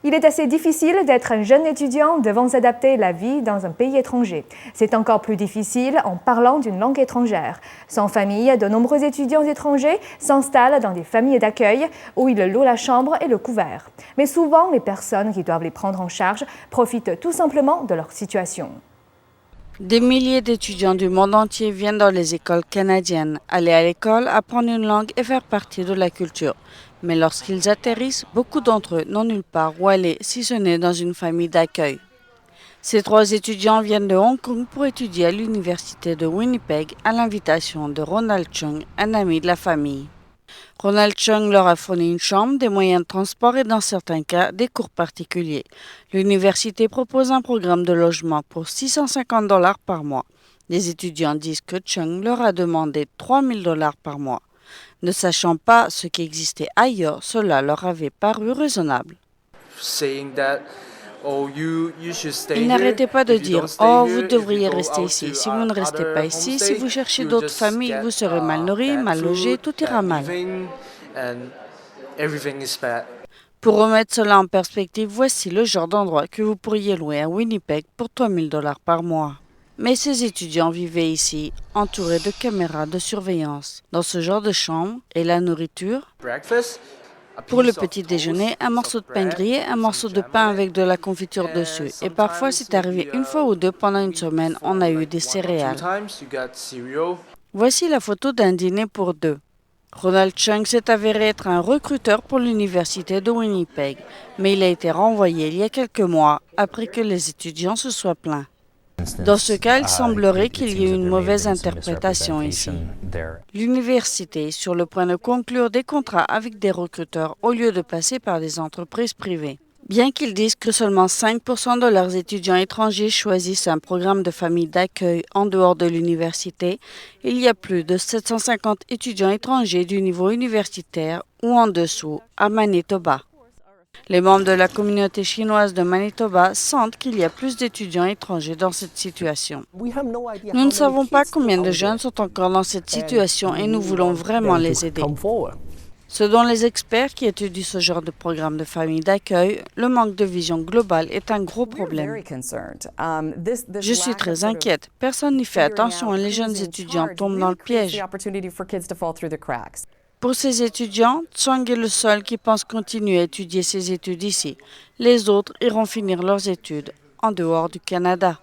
Il est assez difficile d'être un jeune étudiant devant s'adapter à la vie dans un pays étranger. C'est encore plus difficile en parlant d'une langue étrangère. Sans famille, de nombreux étudiants étrangers s'installent dans des familles d'accueil où ils louent la chambre et le couvert. Mais souvent, les personnes qui doivent les prendre en charge profitent tout simplement de leur situation. Des milliers d'étudiants du monde entier viennent dans les écoles canadiennes. Aller à l'école, apprendre une langue et faire partie de la culture. Mais lorsqu'ils atterrissent, beaucoup d'entre eux n'ont nulle part où aller, si ce n'est dans une famille d'accueil. Ces 3 étudiants viennent de Hong Kong pour étudier à l'université de Winnipeg à l'invitation de Ronald Chung, un ami de la famille. Ronald Chung leur a fourni une chambre, des moyens de transport et dans certains cas, des cours particuliers. L'université propose un programme de logement pour 650 $ par mois. Les étudiants disent que Chung leur a demandé 3 000 $ par mois. Ne sachant pas ce qui existait ailleurs, cela leur avait paru raisonnable. Ils n'arrêtaient pas de dire « Oh, vous devriez rester ici. Si vous ne restez pas ici, si vous cherchez d'autres familles, vous serez mal nourris, mal logés, tout ira mal. » Pour remettre cela en perspective, voici le genre d'endroit que vous pourriez louer à Winnipeg pour 3 000 $ par mois. Mais ces étudiants vivaient ici, entourés de caméras de surveillance. Dans ce genre de chambre, et la nourriture, pour le petit déjeuner, un morceau de pain grillé, un morceau de pain avec de la confiture dessus. Et parfois, c'est arrivé une fois ou deux pendant une semaine, on a eu des céréales. Voici la photo d'un dîner pour 2. Ronald Chung s'est avéré être un recruteur pour l'université de Winnipeg, mais il a été renvoyé il y a quelques mois après que les étudiants se soient plaints. Dans ce cas, il semblerait qu'il y ait une mauvaise interprétation ici. L'université est sur le point de conclure des contrats avec des recruteurs au lieu de passer par des entreprises privées. Bien qu'ils disent que seulement 5% de leurs étudiants étrangers choisissent un programme de famille d'accueil en dehors de l'université, il y a plus de 750 étudiants étrangers du niveau universitaire ou en dessous à Manitoba. Les membres de la communauté chinoise de Manitoba sentent qu'il y a plus d'étudiants étrangers dans cette situation. Nous ne savons pas combien de jeunes sont encore dans cette situation et nous voulons vraiment les aider. Selon les experts qui étudient ce genre de programme de famille d'accueil, le manque de vision globale est un gros problème. Je suis très inquiète. Personne n'y fait attention et les jeunes étudiants tombent dans le piège. Pour ces étudiants, Tsang est le seul qui pense continuer à étudier ses études ici. Les autres iront finir leurs études en dehors du Canada.